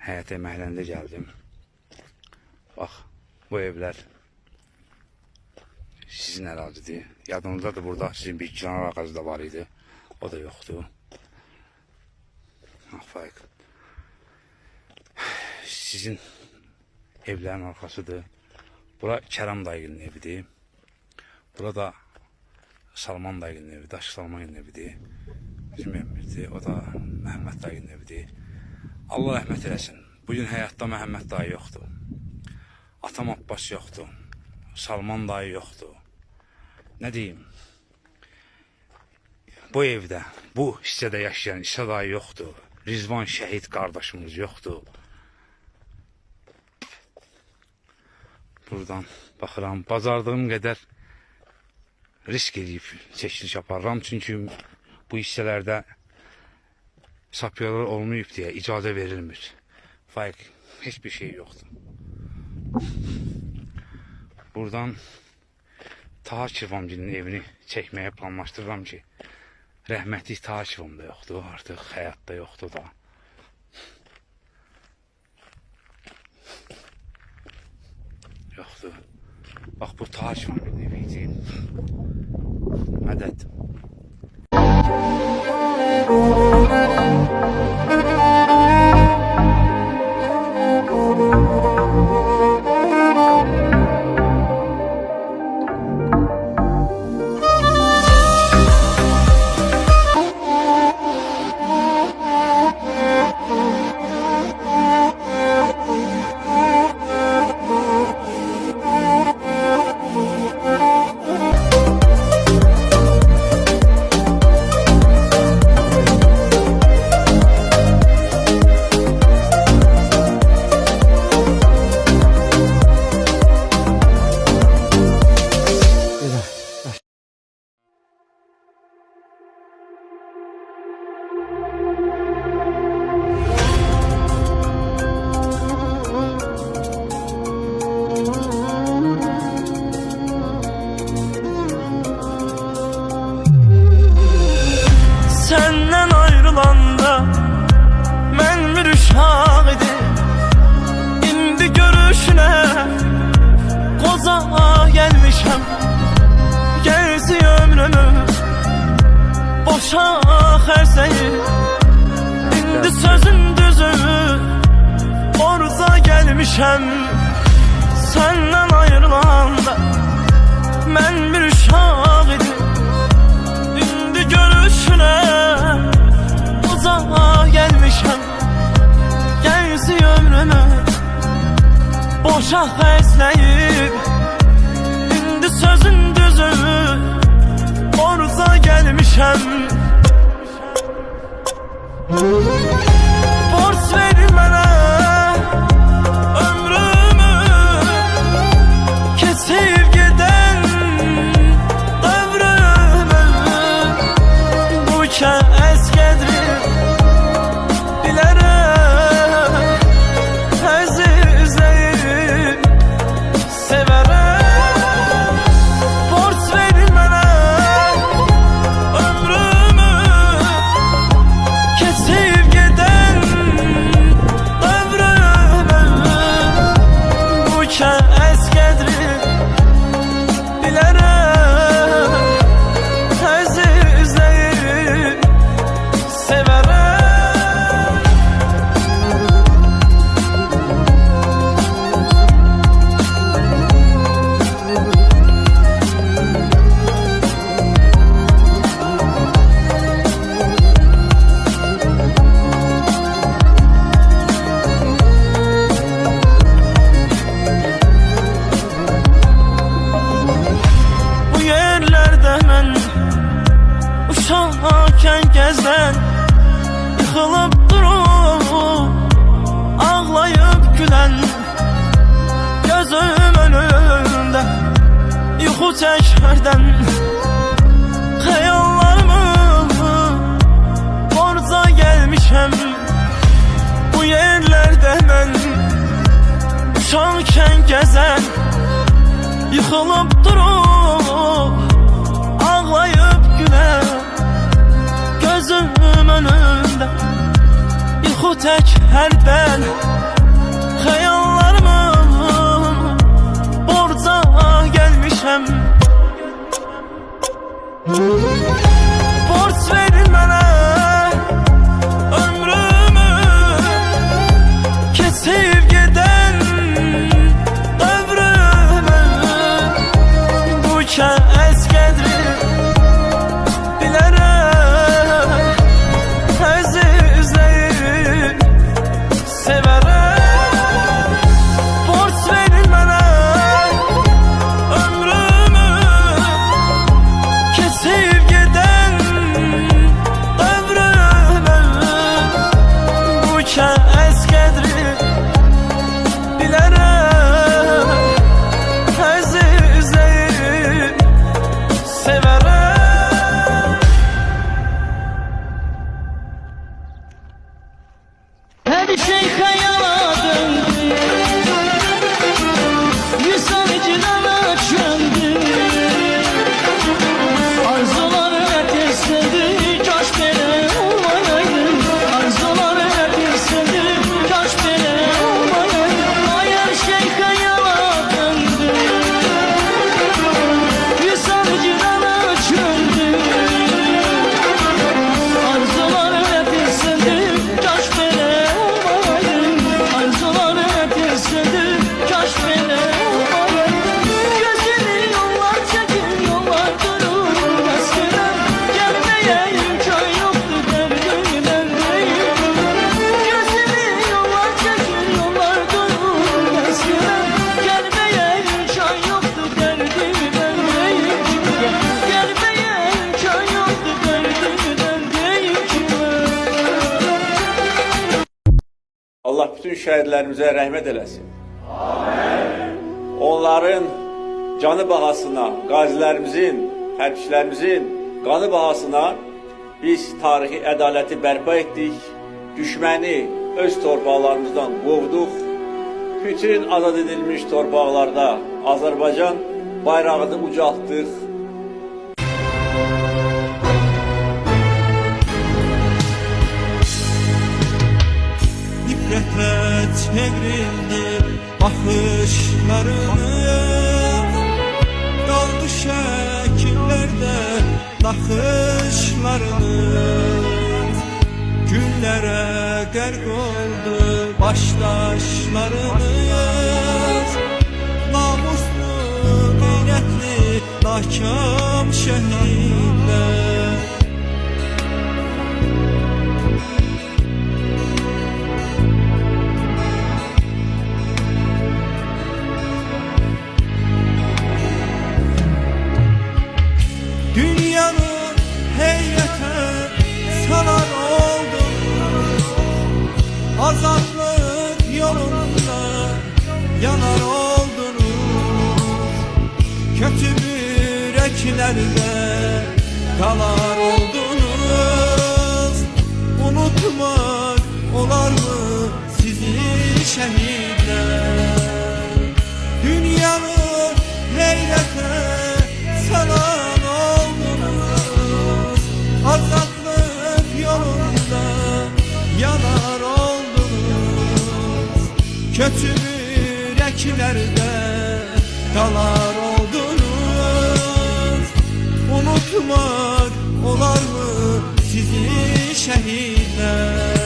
həyətə məhəlləndə gəldim. Bax, bu evlər sizin ərazidir. Yadınızdadır, burada sizin bir ginar ağacı da var idi. O da yoxdur. Afayıq. Sizin evlərin arxasıdır. Bura Kərəm dayının evidir. Burada Salman dayının evidir, Aşıq Salmanın evidir. Bizim evimizdir, o da Məhəmməd dayının evidir. Allah rəhmət eləsin. Bugün həyatda Məhəmməd dayı yoxdur. Atam Abbas yoxdur. Salman dayı yoxdur. Nə deyim? Bu evdə, bu hissədə yaşayan İsa dayı yoxdur. Rizvan şəhid qardaşımız yoxdur. Buradan baxıram, bacardığım qədər risk edib çəkiliş aparıram. Çünki bu hissələrdə sapyorlar olmayıb deyə icazə verilmir. Faiq, heç bir şey yoxdur. Buradan Taha Kirvamgilin evini çəkməyə planlaşdırıram ki, rəhmətli Taha Kirvam da yoxdur, artıq həyatda yoxdur da. Yoxdur. Bax, bu Taha Kirvamgilin evi idi. Mədəd. Senden ayrılanda mən bir uşaq idim. İndi görüşünə qoza gəlmişəm. Gəlsi ömrümü boşa xərcləyib. İndi sözün düzü orada gəlmişəm. Senden ayrılanda mən bir uşaq idim. İndi görüşünə uzağa gelmişəm. Gəlsi ömrümü boşa xərcləyib. İndi sözün düzü orada gəlmişəm. Borc ver mənə ömrümü, keçib gedən ömrümü. Bu kəs qədri bilərəm, əzizləyib sevərəm. Borc ver mənə ömrümü, keçib gedən ömrümü. Bu kəs qədri bilərəm, əzizləyib sevərəm. Bu yerlərdə mən uşaqkən gəzən, yıxılıb durub ağlayıb gülən, gözüm önündə yuxu çəkərdən xəyallarımı borca gəlmişəm. Bu yerlərdə mən uşaqkən gəzən, yıxılıb durub ağlayıb gülən, gözüm önündə yuxu yuxu tək hərdən xəyallarımın borca gəlmişəm. Borc verin mənə ömrümü, keçib gedən ömrümü, bu kəs qədri bilərəm, əzizləyib sevərəm. Borc verin mənə ömrümü, keçib gedən ömrümü, bu kəs qədri bilərəm, əzizləyib sevərəm. Her şey hayala döndü, yüz alıcılara çöndü. Arzular ertesindi, kaç bile olmayaydı. Arzular ertesindi, kaç bile olmayaydı. Ay her şey hayala döndü, yüz alıcılara çöndü. Arzular ertesindi, kaç bile olmayaydı. Arzular ertesindi, kaç bile olmayaydı. Gözünü yollar çekir, yollar durur eskiden. Gelmeye imkan yoktu derdimden değil. Gözünü yollar çekir, yollar durur eskiden. Gelmeye imkan yoktu derdimden değil. Gelmeye imkan yoktu derdimden değil. Allah bütün şəhidlərimizə rəhmət eləsin. Onların canı bahasına, qazilərimizin, hərbçilərimizin qanı bahasına biz tarixi ədaləti bərpa etdik, düşməni öz torpaqlarımızdan qovduq, bütün azad edilmiş torpaqlarda Azərbaycan bayrağını ucaltdıq. Nifrətlə çevrildi baxışlarım, qaldı şəkillərdə naxışlarımız. Günlərə qərq oldu başdaşlarımız, namuslu, qeyrətli, nakam şəhidlər. Dünyanın heyrete salan oldunuz, azadlık yolunda yanar oldunuz. Kötü yüreklerde kalar oldunuz. Unutmak olar mı sizi şehitler? Dünyanın heyrete salan oldunuz, azadlık yolunda yanar oldunuz. Kötü yüreklerde kalar oldunuz. Unutmak olar mı sizi şehitler?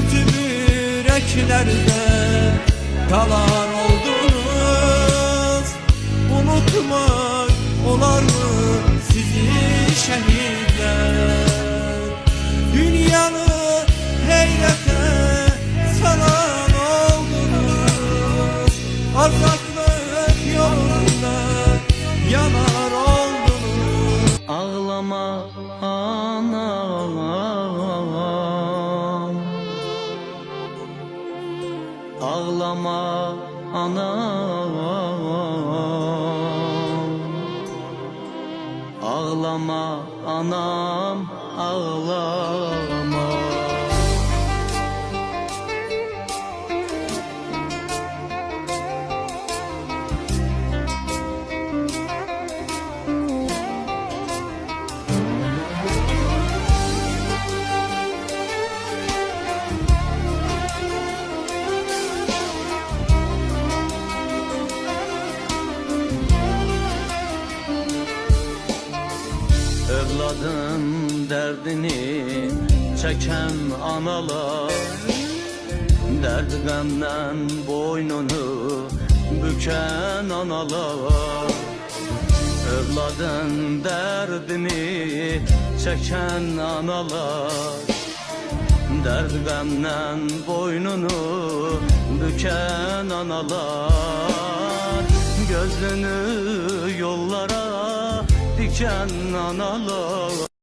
bütün yüreklerde kalan oldunuz. Unutmak olar mı sizi şehitler? Dünyanı heyrete salan oldunuz. Azatlık yolunda yanar oldunuz. Ağlama anam, ağlama anam, ağlama anam, ağlama. Evladın derdini çeken analar, derd gamdan boynunu büken analar. Evladın derdini çeken analar, derd gamdan boynunu büken analar. Gözünü yollara diken analar.